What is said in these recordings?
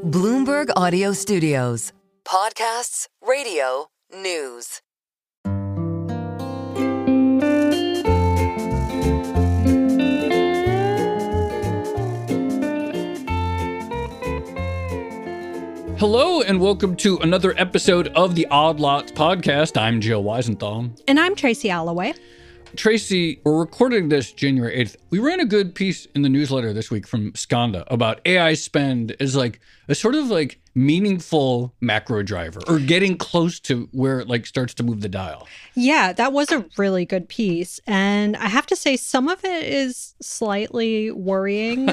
Bloomberg Audio Studios. Podcasts, radio, news. Hello and welcome to another episode of the Odd Lots podcast. I'm Joe Weisenthal. And I'm Tracy Alloway. Tracy, we're recording this January 8th. We ran a good piece in the newsletter this week from Skanda about AI spend as like a sort of like meaningful macro driver or getting close to where it like starts to move the dial. Yeah, that was a really good piece. And I have to say some of it is slightly worrying.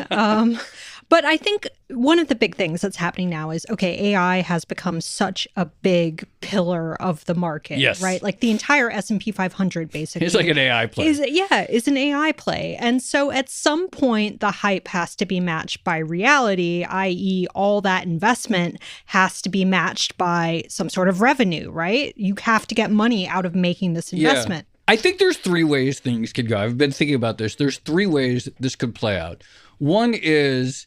But I think one of the big things that's happening now is, okay, AI has become such a big pillar of the market, yes. Right? Like the entire S&P 500 basically. It's like an AI play. Is an AI play. And so at some point, the hype has to be matched by reality, i.e. all that investment has to be matched by some sort of revenue, right? You have to get money out of making this investment. Yeah. I think there's three ways things could go. I've been thinking about this. There's three ways this could play out. One is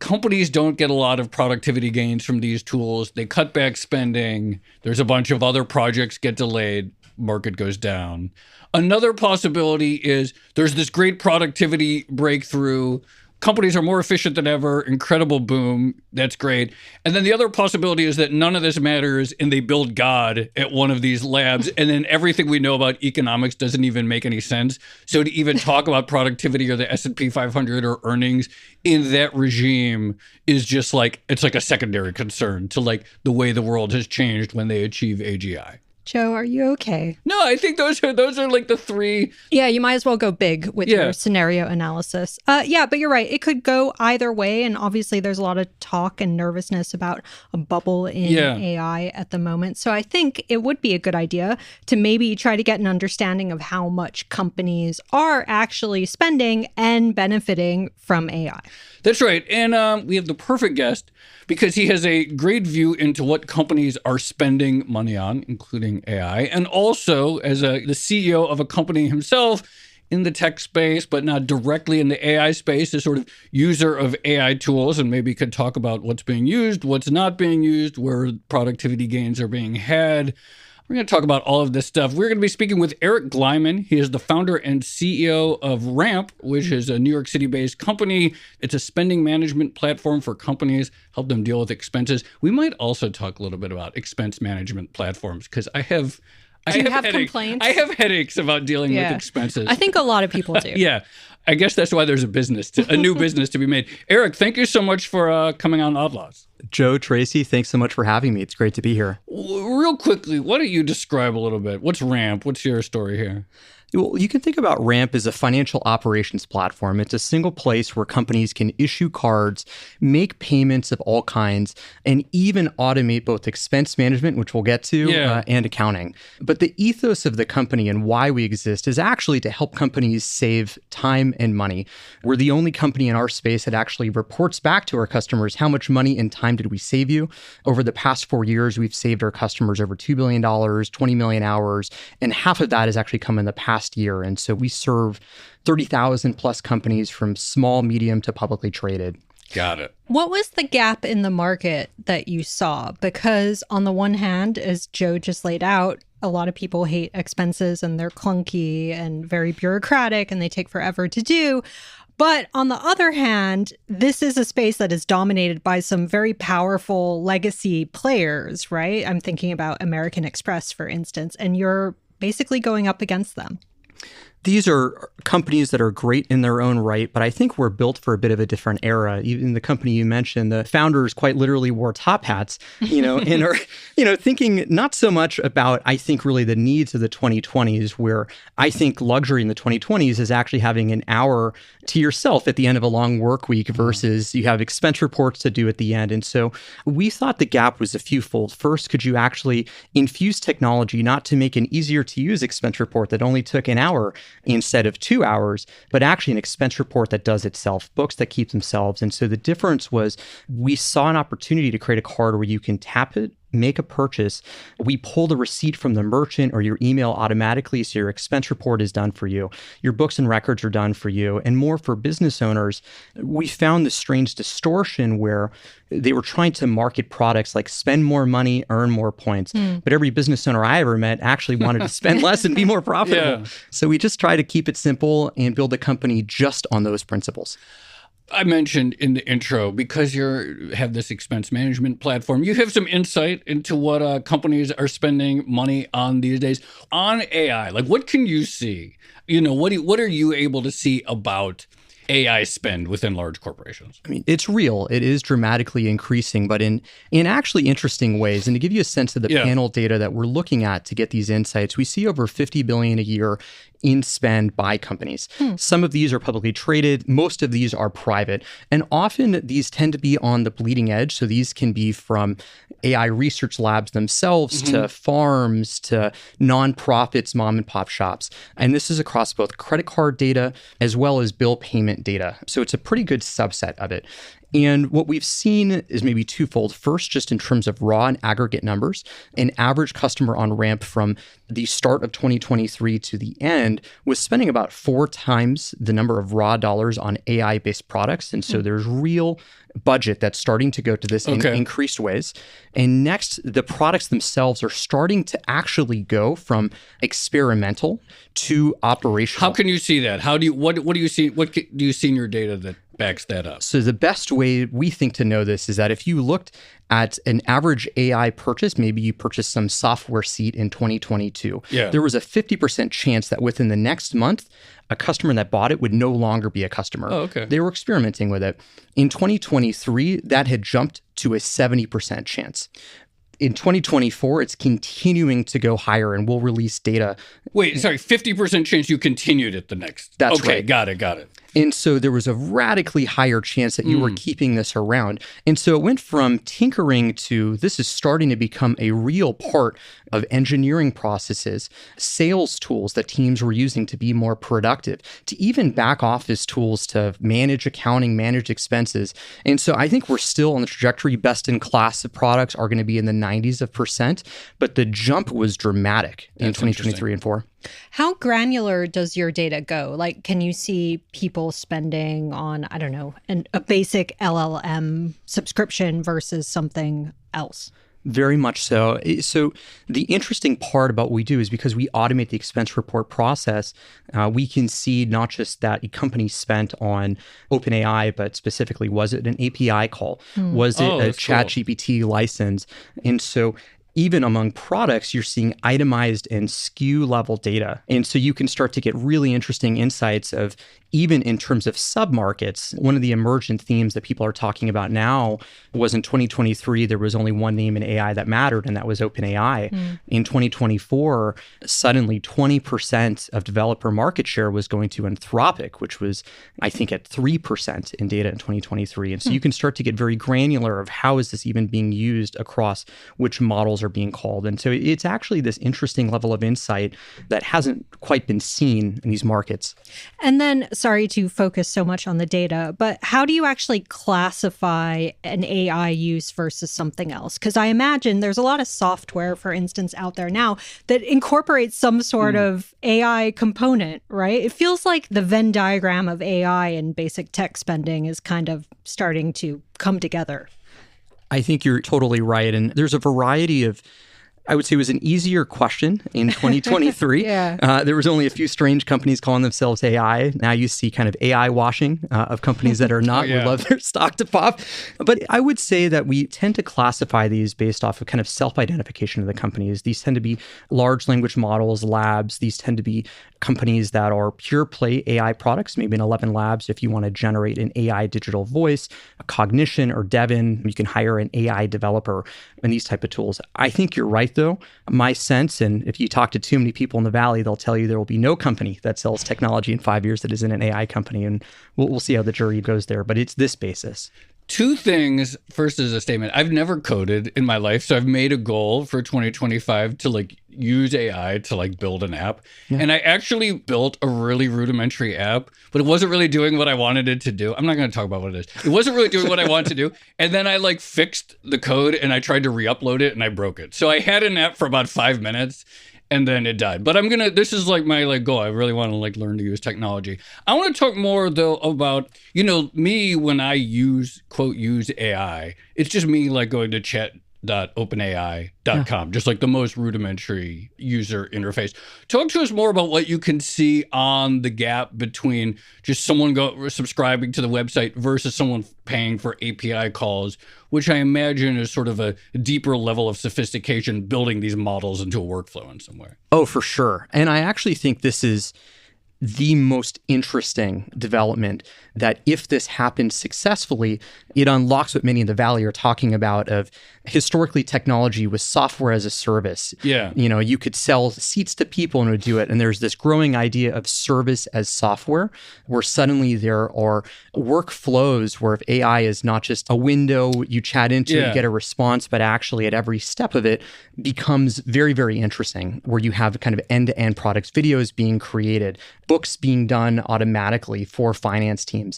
companies don't get a lot of productivity gains from these tools. They cut back spending. There's a bunch of other projects get delayed. Market goes down. Another possibility is there's this great productivity breakthrough. Companies are more efficient than ever. Incredible boom. That's great. And then the other possibility is that none of this matters and they build God at one of these labs. And then everything we know about economics doesn't even make any sense. So to even talk about productivity or the S&P 500 or earnings in that regime is just like, it's like a secondary concern to like the way the world has changed when they achieve AGI. Joe, are you okay? No, I think those are like the three. Yeah, you might as well go big with your scenario analysis. Yeah, but you're right. It could go either way. And obviously there's a lot of talk and nervousness about a bubble in AI at the moment. So I think it would be a good idea to maybe try to get an understanding of how much companies are actually spending and benefiting from AI. That's right. And we have the perfect guest because he has a great view into what companies are spending money on, including AI, and also as the CEO of a company himself in the tech space, but not directly in the AI space, a sort of user of AI tools, and maybe could talk about what's being used, what's not being used, where productivity gains are being had. We're going to talk about all of this stuff. We're going to be speaking with Eric Glyman. He is the founder and CEO of Ramp, which is a New York City-based company. It's a spending management platform for companies, help them deal with expenses. We might also talk a little bit about expense management platforms because I have complaints? I have headaches about dealing with expenses. I think a lot of people do. Yeah. I guess that's why there's a new business to be made. Eric, thank you so much for coming on Odd Lots. Joe, Tracy, thanks so much for having me. It's great to be here. Real quickly, why don't you describe a little bit? What's Ramp? What's your story here? Well, you can think about Ramp as a financial operations platform. It's a single place where companies can issue cards, make payments of all kinds, and even automate both expense management, which we'll get to, and accounting. But the ethos of the company and why we exist is actually to help companies save time and money. We're the only company in our space that actually reports back to our customers how much money and time did we save you. Over the past 4 years, we've saved our customers over $2 billion, 20 million hours, and half of that has actually come in the past year. And so we serve 30,000 plus companies from small, medium to publicly traded. Got it. What was the gap in the market that you saw? Because on the one hand, as Joe just laid out, a lot of people hate expenses and they're clunky and very bureaucratic and they take forever to do. But on the other hand, this is a space that is dominated by some very powerful legacy players, right? I'm thinking about American Express, for instance, and you're basically going up against them. These are companies that are great in their own right, but I think we're built for a bit of a different era. Even the company you mentioned, the founders quite literally wore top hats, and are, thinking not so much about, I think, really the needs of the 2020s, where I think luxury in the 2020s is actually having an hour to yourself at the end of a long work week versus you have expense reports to do at the end. And so we thought the gap was a fewfold. First, could you actually infuse technology not to make an easier to use expense report that only took an hour instead of 2 hours, but actually an expense report that does itself, books that keep themselves. And so the difference was we saw an opportunity to create a card where you can tap it make a purchase, we pull the receipt from the merchant or your email automatically, so your expense report is done for you. Your books and records are done for you. And more for business owners, we found this strange distortion where they were trying to market products like spend more money, earn more points. But every business owner I ever met actually wanted to spend less and be more profitable. Yeah. So we just try to keep it simple and build a company just on those principles. I mentioned in the intro, because you have this expense management platform, you have some insight into what companies are spending money on these days. On AI, like what can you see? What are you able to see about AI spend within large corporations? I mean, it's real. It is dramatically increasing, but in actually interesting ways. And to give you a sense of the panel data that we're looking at to get these insights, we see over $50 billion a year in spend by companies. Some of these are publicly traded. Most of these are private. And often these tend to be on the bleeding edge. So these can be from AI research labs themselves to farms to nonprofits, mom and pop shops. And this is across both credit card data as well as bill payment data. So it's a pretty good subset of it. And what we've seen is maybe twofold. First, just in terms of raw and aggregate numbers, an average customer on Ramp from the start of 2023 to the end was spending about 4 times the number of raw dollars on AI-based products. And so there's real budget that's starting to go to this in increased ways. And next, the products themselves are starting to actually go from experimental to operational. How can you see that? What do you see? What do you see in your data that backs that up? So the best way we think to know this is that if you looked at an average AI purchase, maybe you purchased some software seat in 2022, there was a 50% chance that within the next month, a customer that bought it would no longer be a customer. Oh, okay. They were experimenting with it. In 2023, that had jumped to a 70% chance. In 2024, it's continuing to go higher, and we'll release data. Wait, sorry, 50% chance you continued it the next. That's okay, right. Got it. And so there was a radically higher chance that you were keeping this around. And so it went from tinkering to this is starting to become a real part of engineering processes, sales tools that teams were using to be more productive, to even back office tools to manage accounting, manage expenses. And so I think we're still on the trajectory. Best in class of products are going to be in the 90s%, but the jump was dramatic in 2023 and 4. How granular does your data go? Like, can you see people spending on, I don't know, a basic LLM subscription versus something else? Very much so. So the interesting part about what we do is because we automate the expense report process, we can see not just that a company spent on OpenAI, but specifically, was it an API call? Was it a ChatGPT license? And so even among products, you're seeing itemized and SKU level data. And so you can start to get really interesting insights of, even in terms of submarkets, one of the emergent themes that people are talking about now was in 2023, there was only one name in AI that mattered, and that was OpenAI. In 2024, suddenly 20% of developer market share was going to Anthropic, which was, I think, at 3% in data in 2023. And so you can start to get very granular of how is this even being used across which models are being called. And so it's actually this interesting level of insight that hasn't quite been seen in these markets. And then, sorry to focus so much on the data, but how do you actually classify an AI use versus something else? Because I imagine there's a lot of software, for instance, out there now that incorporates some sort of AI component, right? It feels like the Venn diagram of AI and basic tech spending is kind of starting to come together. I think you're totally right. And there's a variety of, I would say it was an easier question in 2023. There was only a few strange companies calling themselves AI. Now you see kind of AI washing of companies that are not. Would love their stock to pop. But I would say that we tend to classify these based off of kind of self-identification of the companies. These tend to be large language models, labs. These tend to be companies that are pure play AI products, maybe in 11 labs. If you want to generate an AI digital voice, a cognition or Devin, you can hire an AI developer and these type of tools. I think you're right, though. My sense, and if you talk to too many people in the Valley, they'll tell you there will be no company that sells technology in 5 years that isn't an AI company. And we'll see how the jury goes there. But it's this basis. Two things. First is a statement. I've never coded in my life, so I've made a goal for 2025 to use AI to build an app. Yeah. And I actually built a really rudimentary app, but it wasn't really doing what I wanted it to do. I'm not going to talk about what it is. It wasn't really doing what I wanted to do. And then I fixed the code and I tried to re-upload it and I broke it. So I had an app for about 5 minutes. And then it died. But this is my goal. I really want to learn to use technology. I want to talk more though about, me when I use AI, it's just me going to chat.openai.com, just the most rudimentary user interface. Talk to us more about what you can see on the gap between just someone subscribing to the website versus someone paying for API calls, which I imagine is sort of a deeper level of sophistication, building these models into a workflow in some way. Oh, for sure. And I actually think this is the most interesting development, that if this happens successfully, it unlocks what many in the Valley are talking about of historically technology was software as a service. Yeah. You could sell seats to people and it would do it. And there's this growing idea of service as software, where suddenly there are workflows where if AI is not just a window you chat into, you get a response, but actually at every step of it becomes very, very interesting, where you have kind of end-to-end products, videos being created, books being done automatically for finance teams,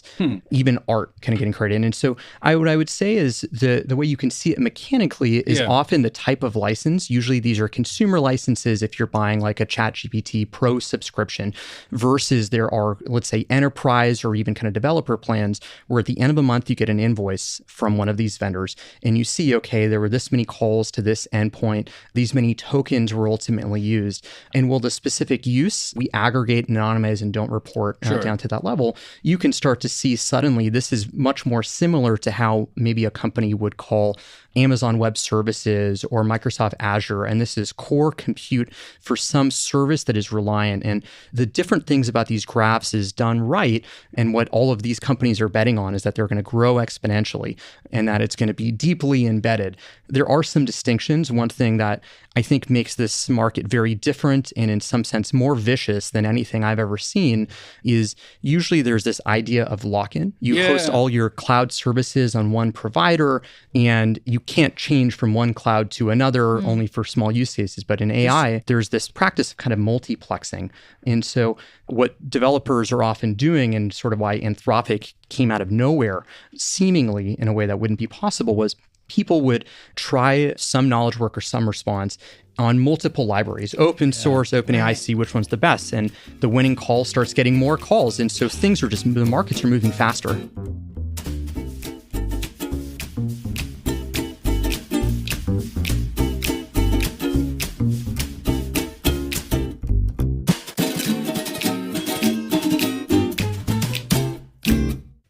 even art kind of getting created. And so what I would say is the way you can see it mechanically is often the type of license. Usually these are consumer licenses if you're buying a ChatGPT Pro subscription, versus there are, let's say, enterprise or even kind of developer plans where at the end of the month you get an invoice from one of these vendors and you see, okay, there were this many calls to this endpoint, these many tokens were ultimately used. And will the specific use we aggregate and anonymize and don't report down to that level, you can start to see suddenly this is much more similar to how maybe a company would call Amazon Web Services or Microsoft Azure. And this is core compute for some service that is reliant. And the different things about these graphs is done right. And what all of these companies are betting on is that they're going to grow exponentially and that it's going to be deeply embedded. There are some distinctions. One thing that I think makes this market very different and in some sense more vicious than anything I've ever seen is usually there's this idea of lock-in. You host all your cloud services on one provider and you can't change from one cloud to another only for small use cases. But in AI, there's this practice of kind of multiplexing. And so what developers are often doing, and sort of why Anthropic came out of nowhere, seemingly in a way that wouldn't be possible, was people would try some knowledge work or some response on multiple libraries, open source, OpenAI, see which one's the best. And the winning call starts getting more calls. And so the markets are moving faster.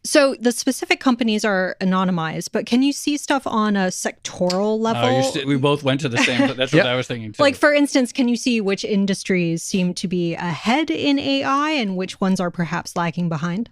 So the specific companies are anonymized, but can you see stuff on a sectoral level? We both went to the same. That's what I was thinking too. For instance, can you see which industries seem to be ahead in AI and which ones are perhaps lagging behind?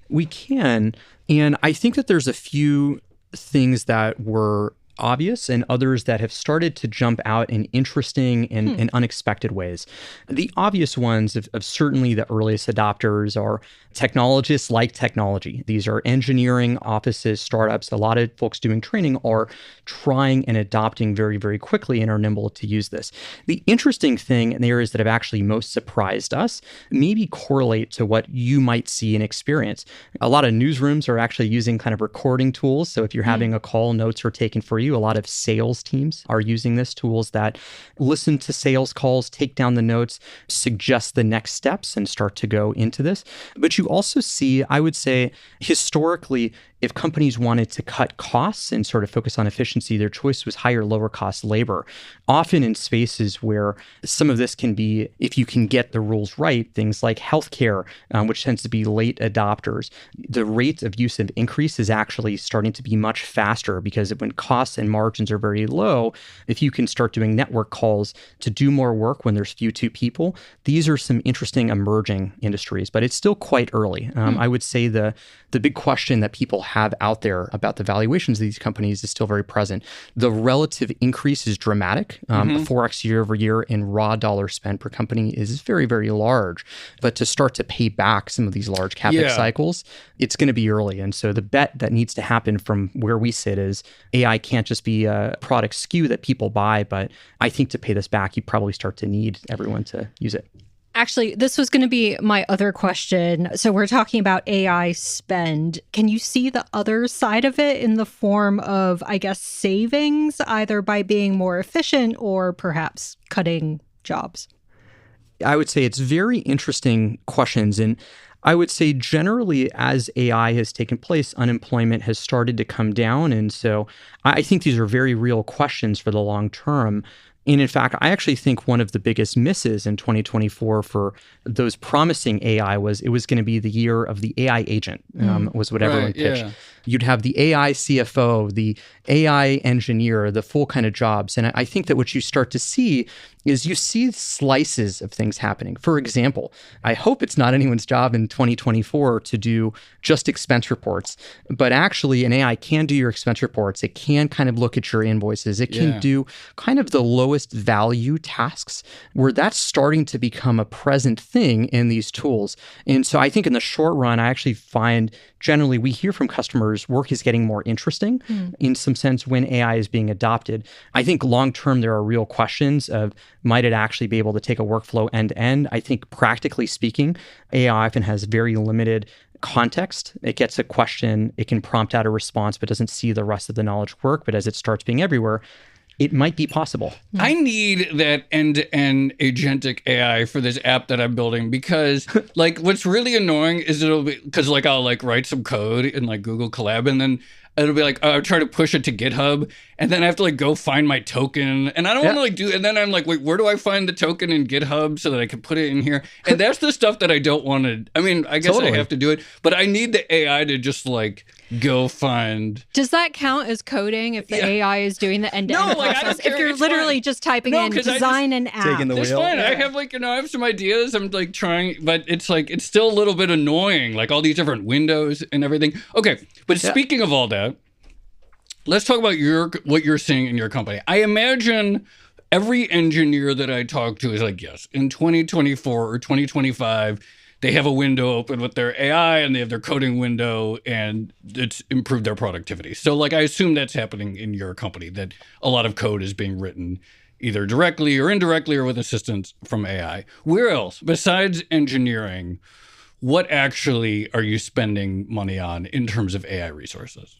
We can. And I think that there's a few things that were obvious and others that have started to jump out in interesting and unexpected ways. The obvious ones of certainly the earliest adopters are technologists like technology. These are engineering offices, startups. A lot of folks doing training are trying and adopting very, very quickly and are nimble to use this. The interesting thing in the areas that have actually most surprised us maybe correlate to what you might see and experience. A lot of newsrooms are actually using kind of recording tools. So if you're having a call, notes are taken for you. A lot of sales teams are using this, tools that listen to sales calls, take down the notes, suggest the next steps, and start to go into this. But you also see, I would say, historically, if companies wanted to cut costs and sort of focus on efficiency, their choice was higher, lower cost labor, often in spaces where some of this can be, if you can get the rules right, things like healthcare, which tends to be late adopters. The rate of use of increase is actually starting to be much faster because when costs and margins are very low, if you can start doing network calls to do more work when there's few to people, these are some interesting emerging industries, but it's still quite early. I would say the big question that people have out there about the valuations of these companies is still very present. The relative increase is dramatic. 4x year over year in raw dollar spent per company is very, very large. But to start to pay back some of these large CapEx cycles, it's going to be early. And so the bet that needs to happen from where we sit is AI can't just be a product SKU that people buy, but I think to pay this back, you probably start to need everyone to use it. Actually, this was going to be my other question. So we're talking about AI spend. Can you see the other side of it in the form of, I guess, savings, either by being more efficient or perhaps cutting jobs? I would say it's very interesting questions. And I would say generally as AI has taken place, unemployment has started to come down. And so I think these are very real questions for the long term. And in fact, I actually think one of the biggest misses in 2024 for those promising AI was it was going to be the year of the AI agent, was what everyone pitched. Yeah. You'd have the AI CFO, the AI engineer, the full kind of jobs. And I think that what you start to see is you see slices of things happening. For example, I hope it's not anyone's job in 2024 to do just expense reports, but actually an AI can do your expense reports. It can kind of look at your invoices. It can do kind of the lowest value tasks where that's starting to become a present thing in these tools. And so I think in the short run, I actually find generally we hear from customers work is getting more interesting in some sense when AI is being adopted. I think long term, there are real questions of might it actually be able to take a workflow end to end? I think practically speaking, AI often has very limited context. It gets a question, it can prompt out a response, but doesn't see the rest of the knowledge work. But as it starts being everywhere, it might be possible. I need that end-to-end agentic AI for this app that I'm building because like what's really annoying is it'll be because like I'll like write some code in like Google Colab and then it'll be like I'll try to push it to GitHub and then I have to like go find my token and I don't want to like do and then I'm like wait where do I find the token in GitHub so that I can put it in here and that's the stuff that I don't want to I mean I guess I have to do it but I need the AI to just like go find. Does that count as coding if the AI is doing the end-to-end process? If you're literally just typing in design an app. Taking the it's wheel. Fine. I have like, I have some ideas. I'm like trying, but it's like, it's still a little bit annoying. Like all these different windows and everything. Okay. But speaking of all that, let's talk about what you're seeing in your company. I imagine every engineer that I talk to is like, yes, in 2024 or 2025, they have a window open with their AI and they have their coding window and it's improved their productivity. So like, I assume that's happening in your company, that a lot of code is being written either directly or indirectly or with assistance from AI. Where else, besides engineering, what actually are you spending money on in terms of AI resources?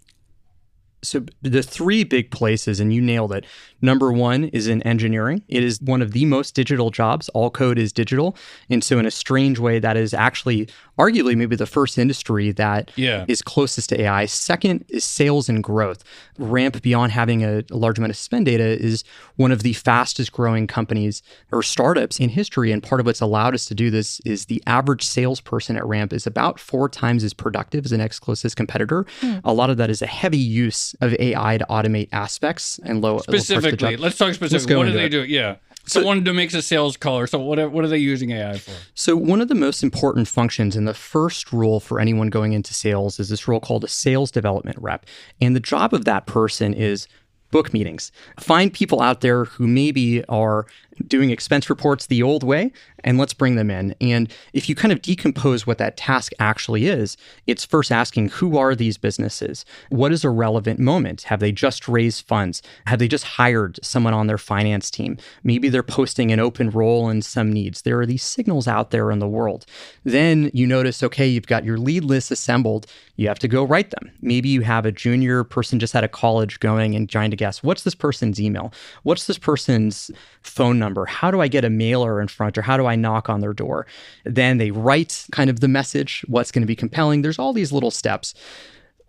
So the three big places, and you nailed it. Number one is in engineering. It is one of the most digital jobs. All code is digital. And so in a strange way, that is actually arguably maybe the first industry that is closest to AI. Second is sales and growth. Ramp, beyond having a large amount of spend data, is one of the fastest growing companies or startups in history. And part of what's allowed us to do this is the average salesperson at Ramp is about 4 times as productive as the next closest competitor. A lot of that is a heavy use of AI to automate aspects and specifically. Let's talk specifically. What do they do? Yeah. Someone who makes a sales call or so. What are they using AI for? So one of the most important functions and the first rule for anyone going into sales is this role called a sales development rep. And the job of that person is book meetings. Find people out there who maybe are doing expense reports the old way, and let's bring them in. And if you kind of decompose what that task actually is, it's first asking, who are these businesses? What is a relevant moment? Have they just raised funds? Have they just hired someone on their finance team? Maybe they're posting an open role and some needs. There are these signals out there in the world. Then you notice, okay, you've got your lead list assembled. You have to go write them. Maybe you have a junior person just out of college going and trying to guess, what's this person's email? What's this person's phone number? How do I get a mailer in front, or how do I knock on their door? Then they write kind of the message, what's going to be compelling. There's all these little steps.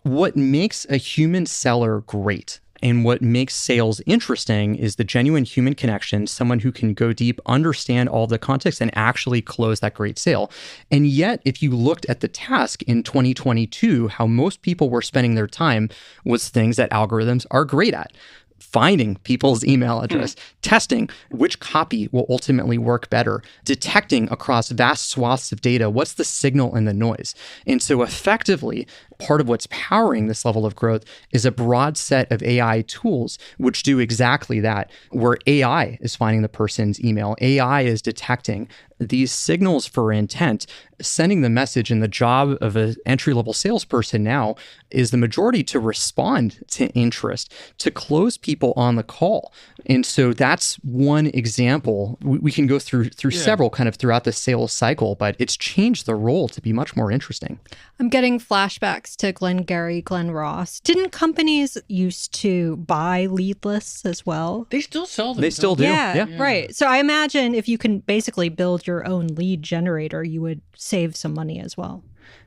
What makes a human seller great and what makes sales interesting is the genuine human connection, someone who can go deep, understand all the context, and actually close that great sale. And yet, if you looked at the task in 2022, how most people were spending their time was things that algorithms are great at. Finding people's email address, testing which copy will ultimately work better, detecting across vast swaths of data, what's the signal and the noise. And so effectively, part of what's powering this level of growth is a broad set of AI tools which do exactly that, where AI is finding the person's email, AI is detecting these signals for intent, sending the message. And the job of an entry-level salesperson now is the majority to respond to interest, to close people on the call. And so that's one example. We can go through several kind of throughout the sales cycle, but it's changed the role to be much more interesting. I'm getting flashbacks to Glengarry, Glen Ross. Didn't companies used to buy lead lists as well? They still sell them. They still do. Yeah, right. So I imagine if you can basically build your own lead generator, you would save some money as well.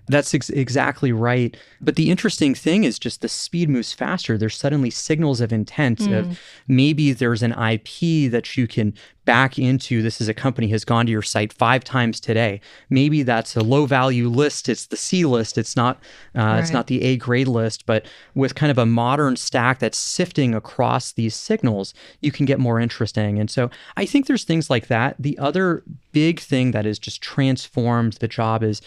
That's exactly right. But the interesting thing is just the speed moves faster. There's suddenly signals of intent of maybe there's an IP that you can back into. This is a company has gone to your site 5 times today. Maybe that's a low value list. It's the C list. It's not the A grade list. But with kind of a modern stack that's sifting across these signals, you can get more interesting. And so I think there's things like that. The other big thing that has just transformed the job is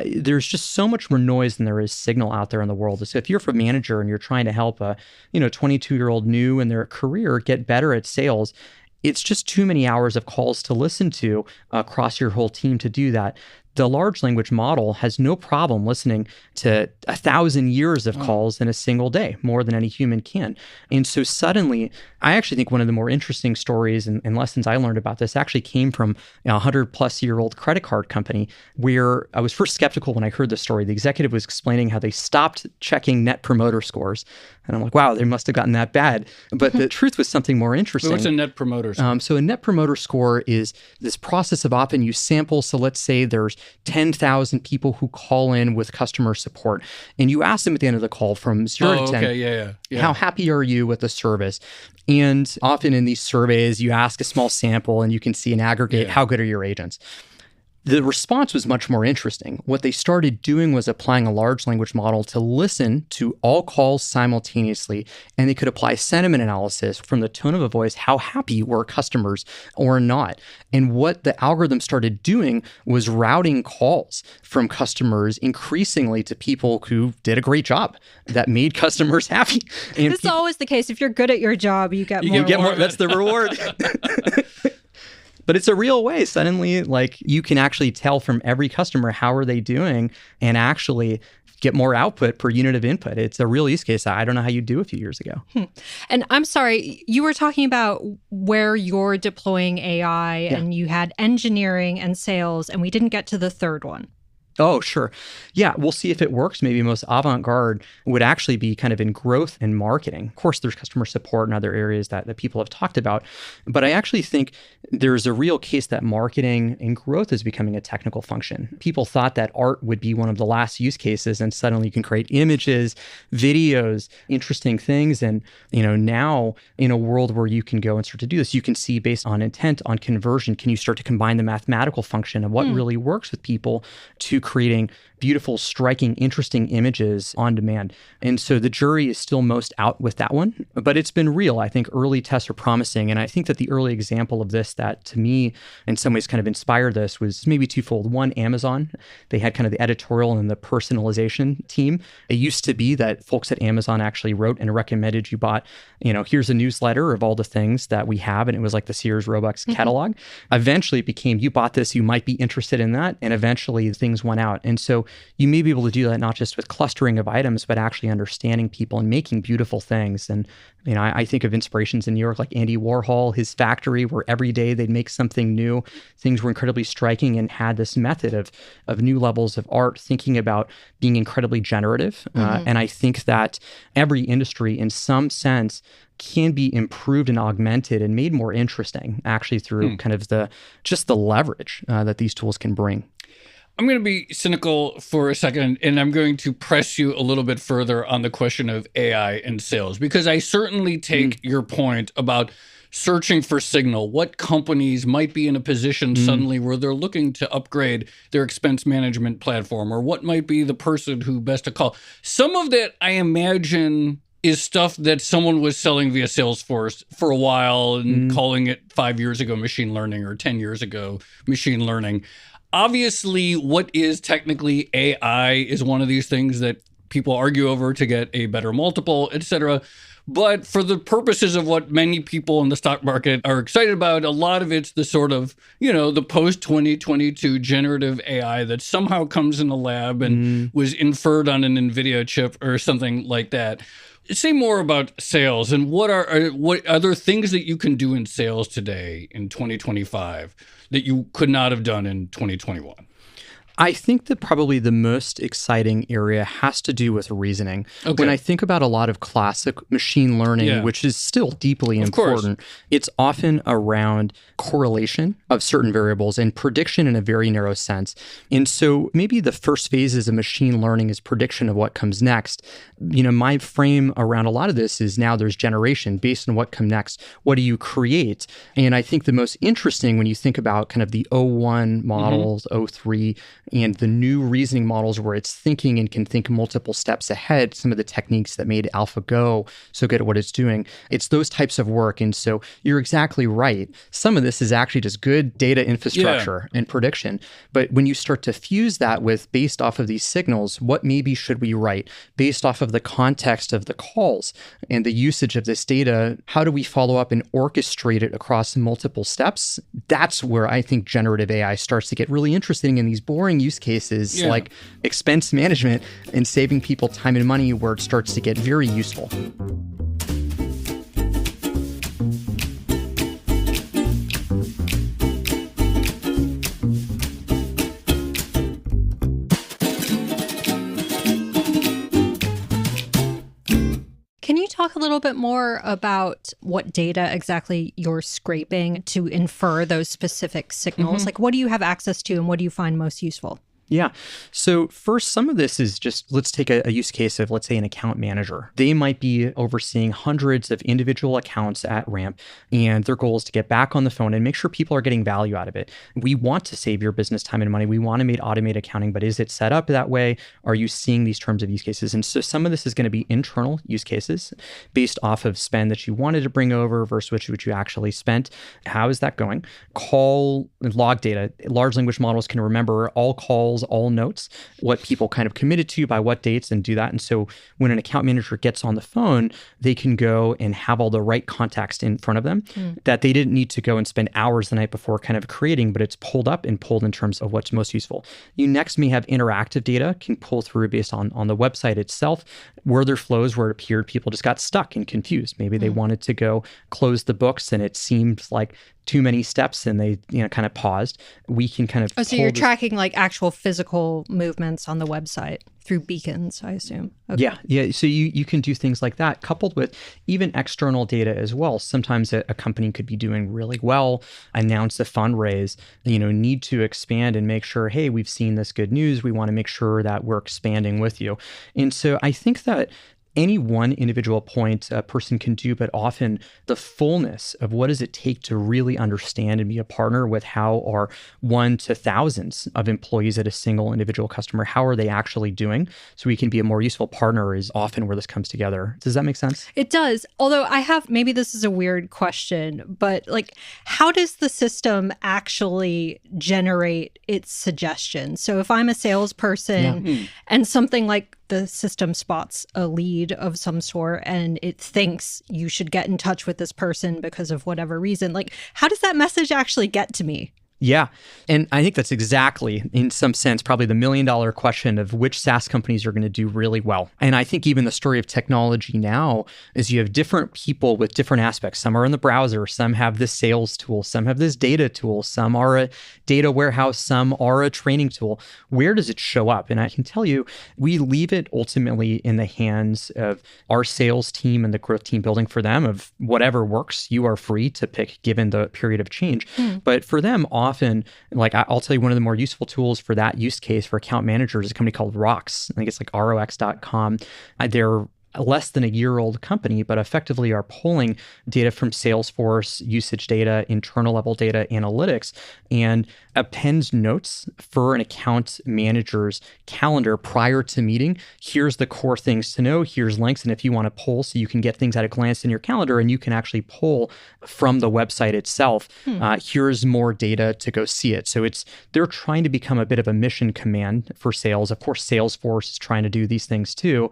there's just so much more noise than there is signal out there in the world. So if you're a manager and you're trying to help a 22-year-old new in their career get better at sales, it's just too many hours of calls to listen to across your whole team to do that. The large language model has no problem listening to 1,000 years of calls in a single day, more than any human can. And so suddenly, I actually think one of the more interesting stories and lessons I learned about this actually came from a 100-plus-year-old credit card company, where I was first skeptical when I heard the story. The executive was explaining how they stopped checking net promoter scores. And I'm like, wow, they must have gotten that bad. But the truth was something more interesting. What's a net promoter score? So a net promoter score is this process of often you sample. So let's say there's 10,000 people who call in with customer support, and you ask them at the end of the call from 0 to 10, okay, yeah. How happy are you with the service? And often in these surveys, you ask a small sample and you can see and aggregate how good are your agents. The response was much more interesting. What they started doing was applying a large language model to listen to all calls simultaneously, and they could apply sentiment analysis from the tone of a voice, how happy were customers or not. And what the algorithm started doing was routing calls from customers increasingly to people who did a great job that made customers happy. And this is always the case. If you're good at your job, you get more. You get more. That's the reward. But it's a real way. Suddenly, like, you can actually tell from every customer how are they doing and actually get more output per unit of input. It's a real use case I don't know how you'd do a few years ago. And I'm sorry, you were talking about where you're deploying AI and you had engineering and sales, and we didn't get to the third one. Oh, sure. Yeah, we'll see if it works. Maybe most avant-garde would actually be kind of in growth and marketing. Of course, there's customer support and other areas that people have talked about. But I actually think there's a real case that marketing and growth is becoming a technical function. People thought that art would be one of the last use cases, and suddenly you can create images, videos, interesting things. And now in a world where you can go and start to do this, you can see based on intent, on conversion, can you start to combine the mathematical function of what really works with people to creating beautiful, striking, interesting images on demand. And so the jury is still most out with that one, but it's been real. I think early tests are promising. And I think that the early example of this that to me in some ways kind of inspired this was maybe twofold. One, Amazon. They had kind of the editorial and the personalization team. It used to be that folks at Amazon actually wrote and recommended you bought, here's a newsletter of all the things that we have. And it was like the Sears Roebuck catalog. Eventually it became, you bought this, you might be interested in that. And eventually things went out. And so you may be able to do that not just with clustering of items, but actually understanding people and making beautiful things. And I think of inspirations in New York like Andy Warhol, his factory, where every day they'd make something new. Things were incredibly striking and had this method of new levels of art, thinking about being incredibly generative. And I think that every industry in some sense can be improved and augmented and made more interesting actually through kind of the leverage that these tools can bring. I'm going to be cynical for a second, and I'm going to press you a little bit further on the question of AI and sales, because I certainly take your point about searching for signal, what companies might be in a position suddenly where they're looking to upgrade their expense management platform, or what might be the person who best to call. Some of that, I imagine, is stuff that someone was selling via Salesforce for a while and calling it 5 years ago machine learning or 10 years ago machine learning. Obviously, what is technically AI is one of these things that people argue over to get a better multiple, etc. But for the purposes of what many people in the stock market are excited about, a lot of it's the sort of, the post-2022 generative AI that somehow comes in a lab and was inferred on an NVIDIA chip or something like that. Say more about sales and what other things that you can do in sales today in 2025 that you could not have done in 2021. I think that probably the most exciting area has to do with reasoning. Okay. When I think about a lot of classic machine learning, which is still deeply important, it's often around correlation of certain variables and prediction in a very narrow sense. And so maybe the first phases of machine learning is prediction of what comes next. My frame around a lot of this is now there's generation based on what comes next. What do you create? And I think the most interesting when you think about kind of the O1 models, O3, and the new reasoning models where it's thinking and can think multiple steps ahead, some of the techniques that made AlphaGo so good at what it's doing, it's those types of work. And so you're exactly right. Some of this is actually just good data infrastructure and prediction. But when you start to fuse that with based off of these signals, what maybe should we write? Based off of the context of the calls and the usage of this data, how do we follow up and orchestrate it across multiple steps? That's where I think generative AI starts to get really interesting in these boring use cases like expense management and saving people time and money, where it starts to get very useful. Can you talk a little bit more about what data exactly you're scraping to infer those specific signals? Like, what do you have access to and what do you find most useful? Yeah. So first, some of this is just, let's take a use case of, let's say, an account manager. They might be overseeing hundreds of individual accounts at Ramp, and their goal is to get back on the phone and make sure people are getting value out of it. We want to save your business time and money. We want to make automated accounting, but is it set up that way? Are you seeing these terms of use cases? And so some of this is going to be internal use cases based off of spend that you wanted to bring over versus which you actually spent. How is that going? Call log data. Large language models can remember all calls, all notes, what people kind of committed to by what dates, and do that. And so when an account manager gets on the phone, they can go and have all the right context in front of them that they didn't need to go and spend hours the night before kind of creating, but it's pulled up and pulled in terms of what's most useful. You next may have interactive data, can pull through based on the website itself. Were there flows where it appeared people just got stuck and confused? Maybe they wanted to go close the books and it seemed like too many steps and they kind of paused. We can kind of so you're tracking like actual physical movements on the website through beacons, I assume. Okay. Yeah. So you can do things like that, coupled with even external data as well. Sometimes a company could be doing really well, announce a fundraise, need to expand and make sure, hey, we've seen this good news. We want to make sure that we're expanding with you. And so I think that any one individual point a person can do, but often the fullness of what does it take to really understand and be a partner with how are 1 to thousands of employees at a single individual customer, how are they actually doing? So we can be a more useful partner is often where this comes together. Does that make sense? It does. Although maybe this is a weird question, but like, how does the system actually generate its suggestions? So if I'm a salesperson and something like the system spots a lead of some sort and it thinks you should get in touch with this person because of whatever reason, like, how does that message actually get to me? Yeah. And I think that's exactly, in some sense, probably the $1 million question of which SaaS companies are going to do really well. And I think even the story of technology now is you have different people with different aspects. Some are in the browser, some have this sales tool, some have this data tool, some are a data warehouse, some are a training tool. Where does it show up? And I can tell you, we leave it ultimately in the hands of our sales team and the growth team building for them of whatever works. You are free to pick given the period of change. But for them, often, like I'll tell you, one of the more useful tools for that use case for account managers is a company called Rox. I think it's like rox.com. They're less than a year-old company, but effectively are pulling data from Salesforce, usage data, internal level data analytics, and appends notes for an account manager's calendar prior to meeting. Here's the core things to know. Here's links. And if you want to pull, so you can get things at a glance in your calendar, and you can actually pull from the website itself. Here's more data to go see it. So they're trying to become a bit of a mission command for sales. Of course, Salesforce is trying to do these things too.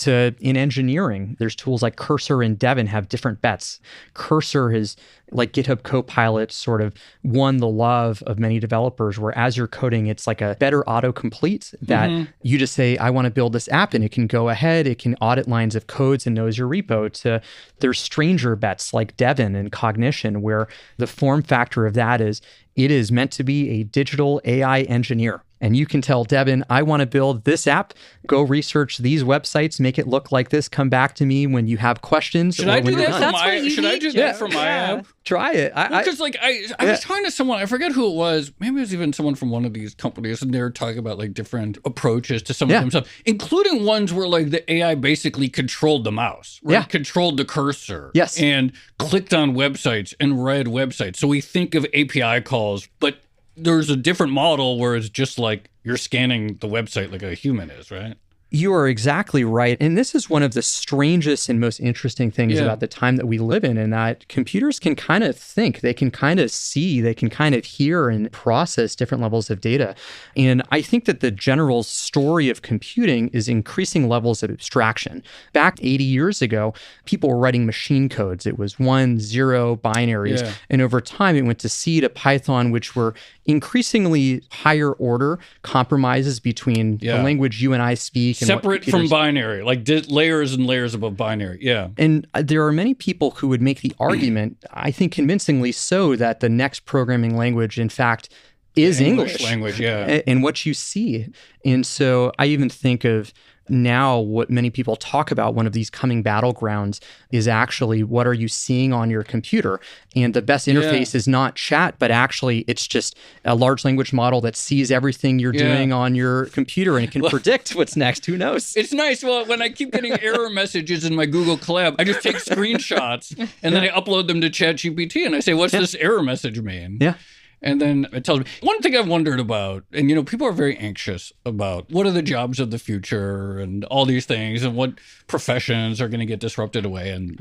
In engineering, there's tools like Cursor and Devin have different bets. Cursor is like GitHub Copilot sort of won the love of many developers, where as you're coding, it's like a better autocomplete that you just say, I want to build this app, and it can go ahead, it can audit lines of codes and knows your repo. There's stranger bets like Devin and Cognition, where the form factor of that is it is meant to be a digital AI engineer. And you can tell Devin, I want to build this app. Go research these websites, make it look like this. Come back to me when you have questions. Should I do that for my app? Try it. Because I was talking to someone, I forget who it was. Maybe it was even someone from one of these companies, and they were talking about like different approaches to some of them stuff, including ones where like the AI basically controlled the mouse, right? Controlled the cursor. Yes. And clicked on websites and read websites. So we think of API calls, but there's a different model where it's just like you're scanning the website like a human is, right? You are exactly right. And this is one of the strangest and most interesting things about the time that we live in that computers can kind of think, they can kind of see, they can kind of hear and process different levels of data. And I think that the general story of computing is increasing levels of abstraction. Back 80 years ago, people were writing machine codes. It was 1, 0 binaries. Yeah. And over time, it went to C to Python, which were increasingly higher order compromises between the language you and I speak. Separate from binary, like layers and layers above binary. Yeah. And there are many people who would make the argument, I think convincingly so, that the next programming language, in fact, is English language, and what you see. And so I even think of now what many people talk about, one of these coming battlegrounds is actually what are you seeing on your computer? And the best interface is not chat, but actually it's just a large language model that sees everything you're doing on your computer, and it can predict what's next. Who knows? It's nice. Well, when I keep getting error messages in my Google Colab, I just take screenshots and then I upload them to ChatGPT and I say, what's this error message mean? Yeah. And then it tells me. One thing I've wondered about, and people are very anxious about what are the jobs of the future and all these things and what professions are going to get disrupted away. And,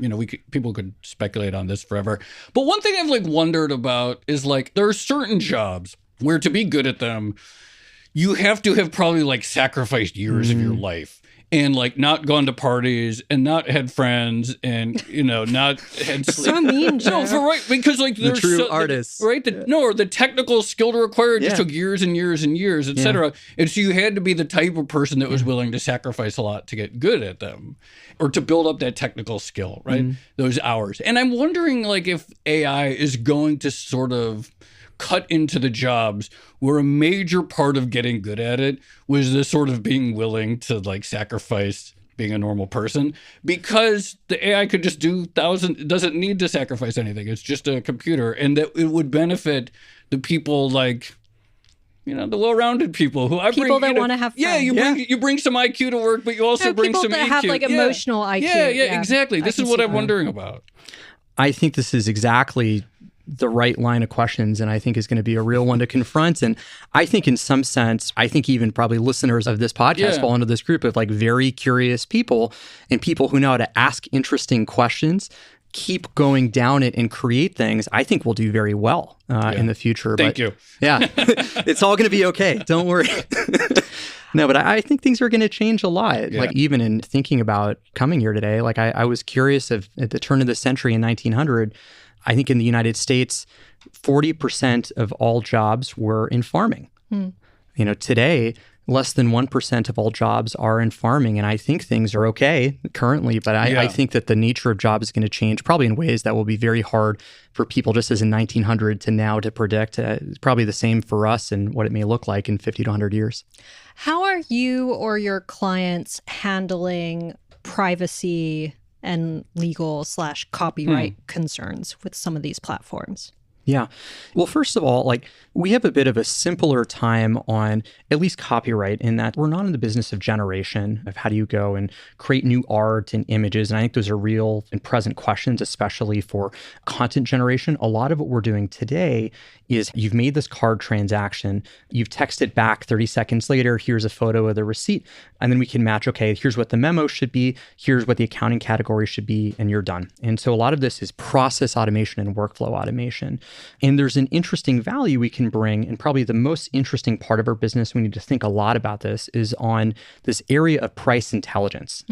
people could speculate on this forever. But one thing I've wondered about is there are certain jobs where to be good at them, you have to have probably sacrificed years of your life. And not gone to parties and not had friends and not had sleep. So mean, Joe. No, because the true artists, right? The technical skill required just took years and years and years, etc. And so you had to be the type of person that was willing to sacrifice a lot to get good at them, or to build up that technical skill, right? Those hours. And I'm wondering if AI is going to sort of cut into the jobs where a major part of getting good at it was the sort of being willing to sacrifice being a normal person, because the AI could just do it doesn't need to sacrifice anything. It's just a computer, and that it would benefit the people the well-rounded people who people that want to have fun. Yeah, you bring some IQ to work, but you also bring some EQ. People that have emotional IQ. Yeah, exactly. This is what I'm wondering about. I think this is exactly the right line of questions, and I think is going to be a real one to confront. And I think in some sense, I think even probably listeners of this podcast fall into this group of very curious people and people who know how to ask interesting questions, keep going down it and create things. I think we'll do very well in the future. Thank you. Yeah, it's all going to be okay. Don't worry. No, but I think things are going to change a lot. Yeah. Even in thinking about coming here today, I was curious at the turn of the century in 1900, I think in the United States, 40% of all jobs were in farming. Today, less than 1% of all jobs are in farming. And I think things are okay currently, but I think that the nature of jobs is going to change probably in ways that will be very hard for people just as in 1900 to now to predict. It's probably the same for us and what it may look like in 50 to 100 years. How are you or your clients handling privacy and legal/copyright concerns with some of these platforms? Yeah. Well, first of all, we have a bit of a simpler time on at least copyright in that we're not in the business of generation, of how do you go and create new art and images. And I think those are real and present questions, especially for content generation. A lot of what we're doing today is you've made this card transaction, you've texted back 30 seconds later, here's a photo of the receipt, and then we can match, okay, here's what the memo should be, here's what the accounting category should be, and you're done. And so a lot of this is process automation and workflow automation. And there's an interesting value we can bring, and probably the most interesting part of our business, we need to think a lot about this, is on this area of price intelligence.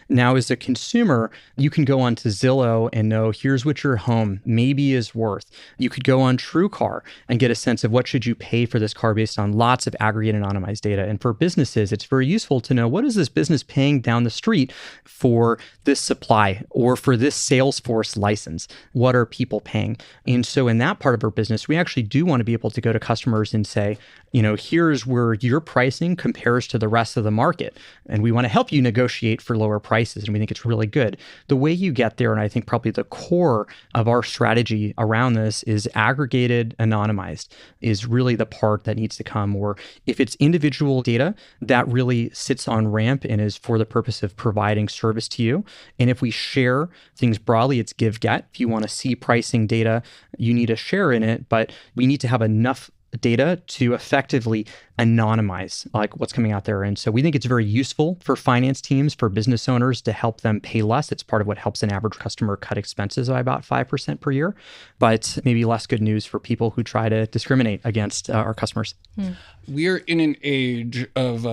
Now, as a consumer, you can go onto Zillow and know, here's what your home maybe is worth. You could go on TrueCar and get a sense of what should you pay for this car based on lots of aggregated anonymized data. And for businesses, it's very useful to know, what is this business paying down the street for this supply or for this Salesforce license? What are people paying? And so in that part of our business, we actually do want to be able to go to customers and say, here's where your pricing compares to the rest of the market. And we want to help you negotiate for lower prices. And we think it's really good. The way you get there, and I think probably the core of our strategy around this, is aggregated, anonymized, is really the part that needs to come. Or if it's individual data, that really sits on Ramp and is for the purpose of providing service to you. And if we share things broadly, it's give get. If you want to see pricing data, you need a share in it, but we need to have enough data to effectively anonymize what's coming out there. And so we think it's very useful for finance teams, for business owners, to help them pay less. It's part of what helps an average customer cut expenses by about 5% per year, but maybe less good news for people who try to discriminate against our customers. We are in an age of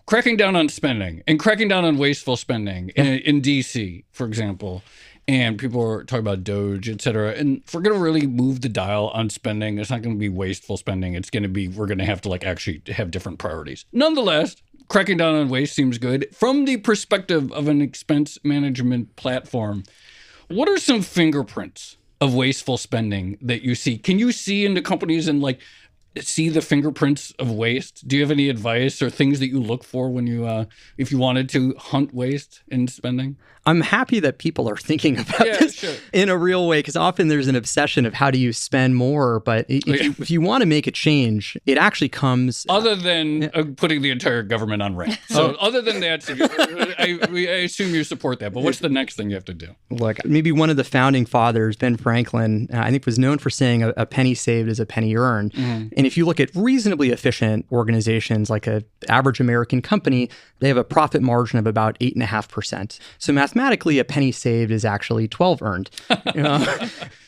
cracking down on spending and cracking down on wasteful spending in DC, for example. And people are talking about Doge, et cetera. And if we're going to really move the dial on spending, it's not going to be wasteful spending. It's going to be, we're going to have to actually have different priorities. Nonetheless, cracking down on waste seems good. From the perspective of an expense management platform, what are some fingerprints of wasteful spending that you see? Can you see into companies and see the fingerprints of waste? Do you have any advice or things that you look for when you, if you wanted to hunt waste in spending? I'm happy that people are thinking about this in a real way, because often there's an obsession of how do you spend more. But if you want to make a change, it actually comes... Other than putting the entire government on rent. So other than that, so I assume you support that. But what's the next thing you have to do? Look, maybe one of the founding fathers, Ben Franklin, I think was known for saying a penny saved is a penny earned. Mm-hmm. And if you look at reasonably efficient organizations like an average American company, they have a profit margin of about 8.5%. So mathematically, a penny saved is actually 12 earned.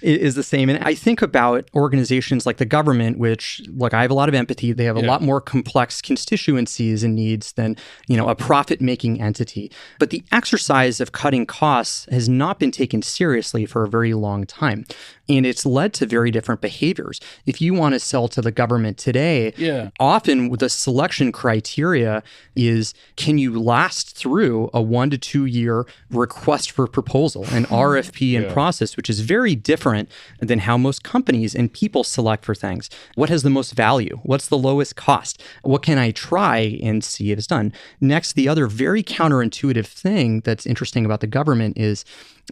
Is the same. And I think about organizations like the government, which, look, I have a lot of empathy. They have a lot more complex constituencies and needs than, a profit-making entity. But the exercise of cutting costs has not been taken seriously for a very long time. And it's led to very different behaviors. If you want to sell to the government today, often the selection criteria is, can you last through a 1 to 2 year request for proposal, an RFP and process, which is very different than how most companies and people select for things. What has the most value? What's the lowest cost? What can I try and see if it's done? Next, the other very counterintuitive thing that's interesting about the government is,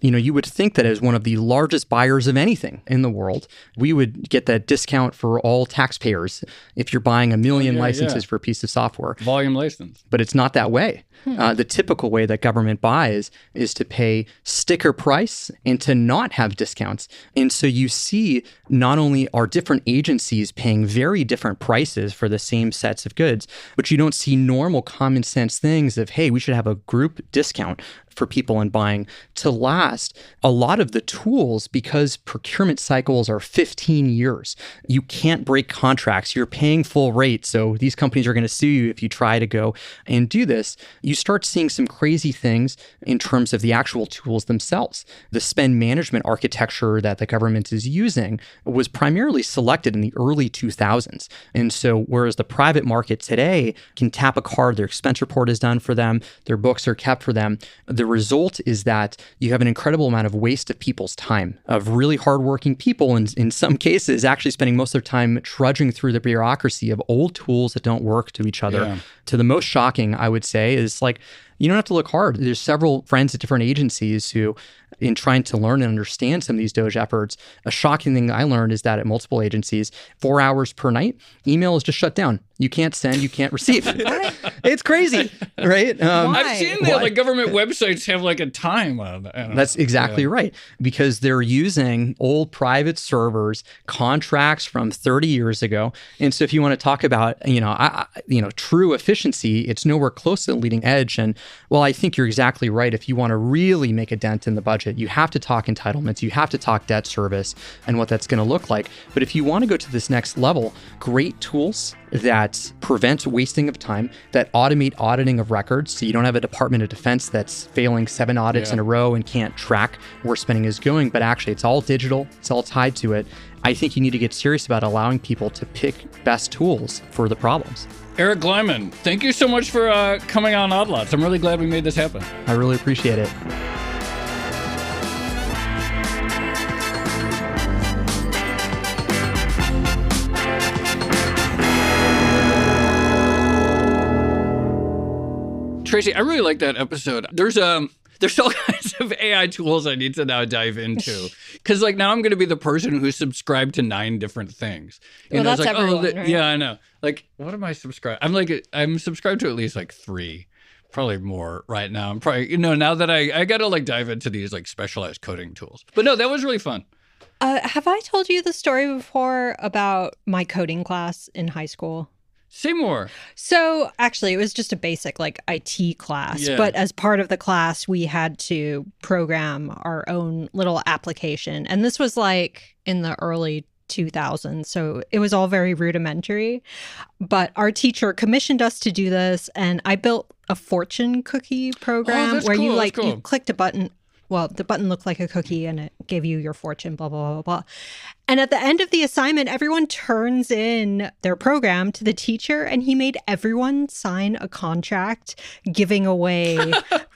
you would think that as one of the largest buyers of anything in the world, we would get that discount for all taxpayers if you're buying 1 million licenses for a piece of software. Volume license. But it's not that way. The typical way that government buys is to pay sticker price and to not have discounts. And so you see not only are different agencies paying very different prices for the same sets of goods, but you don't see normal common sense things of, hey, we should have a group discount for people in buying to last. A lot of the tools, because procurement cycles are 15 years, you can't break contracts. You're paying full rate. So these companies are going to sue you if you try to go and do this. You start seeing some crazy things in terms of the actual tools themselves. The spend management architecture that the government is using was primarily selected in the early 2000s. And so whereas the private market today can tap a card, their expense report is done for them, their books are kept for them, the result is that you have an incredible amount of waste of people's time, of really hardworking people, and in some cases actually spending most of their time trudging through the bureaucracy of old tools that don't work to each other. To the most shocking, I would say, is you don't have to look hard. There's several friends at different agencies who in trying to learn and understand some of these DOGE efforts, a shocking thing I learned is that at multiple agencies, 4 hours per night, email is just shut down. You can't send, you can't receive. It's crazy, right? I've seen that like government websites have like a time on that. That's exactly right, because they're using old private servers, contracts from 30 years ago. And so if you want to talk about, true efficiency, it's nowhere close to the leading edge. And well, I think you're exactly right. If you want to really make a dent in the budget, you have to talk entitlements, you have to talk debt service and what that's going to look like. But if you want to go to this next level, great tools that prevent wasting of time, that automate auditing of records, so you don't have a Department of Defense that's failing 7 audits in a row and can't track where spending is going, but actually it's all digital, it's all tied to it. I think you need to get serious about allowing people to pick best tools for the problems. Eric Glyman, thank you so much for coming on Odd Lots. I'm really glad we made this happen. I really appreciate it. Tracy, I really like that episode. There's all kinds of AI tools I need to now dive into. Because like now I'm going to be the person who's subscribed to 9 different things. Well, that's like, everyone, right? Yeah, I know. Like, what am I subscribed? I'm subscribed to at least like 3, probably more right now. I'm probably, now that I got to like dive into these like specialized coding tools. But no, that was really fun. Have I told you the story before about my coding class in high school? Say more. So actually, it was just a basic like IT class. Yeah. But as part of the class, we had to program our own little application. And this was like in the early 2000s. So it was all very rudimentary. But our teacher commissioned us to do this. And I built a fortune cookie program where cool, you clicked a button. Well, the button looked like a cookie and it gave you your fortune, blah, blah, blah, blah. And at the end of the assignment, everyone turns in their program to the teacher and he made everyone sign a contract giving away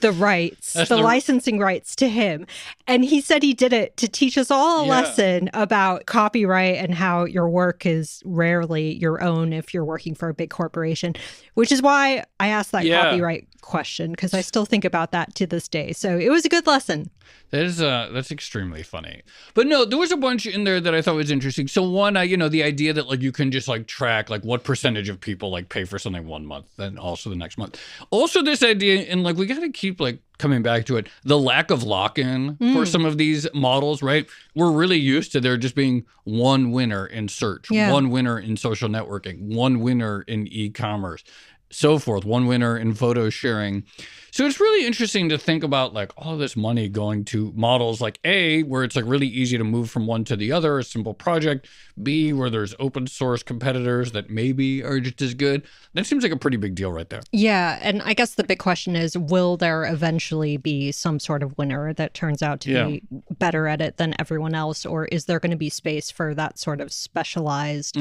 the rights, the licensing rights to him. And he said he did it to teach us all a lesson about copyright and how your work is rarely your own if you're working for a big corporation, which is why I asked that copyright question, because I still think about that to this day. So it was a good lesson. That's extremely funny. But no, there was a bunch in there that I thought was interesting. So one, the idea that like you can just like track like what percentage of people like pay for something 1 month, then also the next month. Also this idea, and like we got to keep like coming back to it, the lack of lock-in for some of these models, right? We're really used to there just being one winner in search, one winner in social networking, one winner in e-commerce, so forth, one winner in photo sharing. So it's really interesting to think about like all this money going to models like A, where it's like really easy to move from one to the other, a simple project, B, where there's open source competitors that maybe are just as good. That seems like a pretty big deal right there. Yeah. And I guess the big question is, will there eventually be some sort of winner that turns out to be better at it than everyone else? Or is there going to be space for that sort of specialized,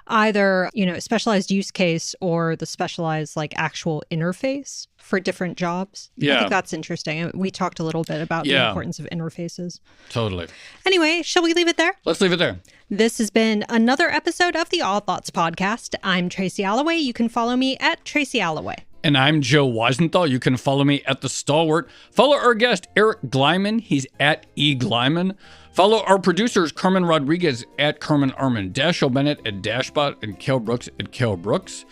either, specialized use case or the specialized like actual interface for different jobs? I think that's interesting. We talked a little bit about the importance of interfaces. Totally. Anyway, shall we leave it there? Let's leave it there. This has been another episode of the Odd Lots podcast. I'm Tracy Alloway. You can follow me at Tracy Alloway. And I'm Joe Weisenthal. You can follow me at The Stalwart. Follow our guest, Eric Glyman. He's at E. Glyman. Follow our producers, Carmen Rodriguez at Carmen Armin, Dashiell Bennett at Dashbot, and Cale Brooks at Cale Brooks.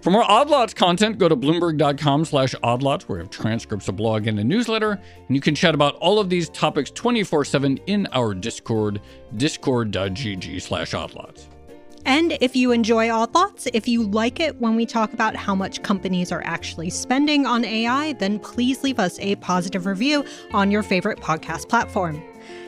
For more Odd Lots content, go to Bloomberg.com/oddlots, where we have transcripts, a blog, and a newsletter. And you can chat about all of these topics 24/7 in our Discord, discord.gg/oddlots. And if you enjoy Odd Lots, if you like it when we talk about how much companies are actually spending on AI, then please leave us a positive review on your favorite podcast platform.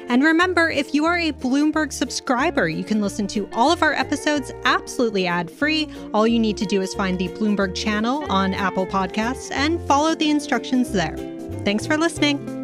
And remember, if you are a Bloomberg subscriber, you can listen to all of our episodes absolutely ad-free. All you need to do is find the Bloomberg channel on Apple Podcasts and follow the instructions there. Thanks for listening.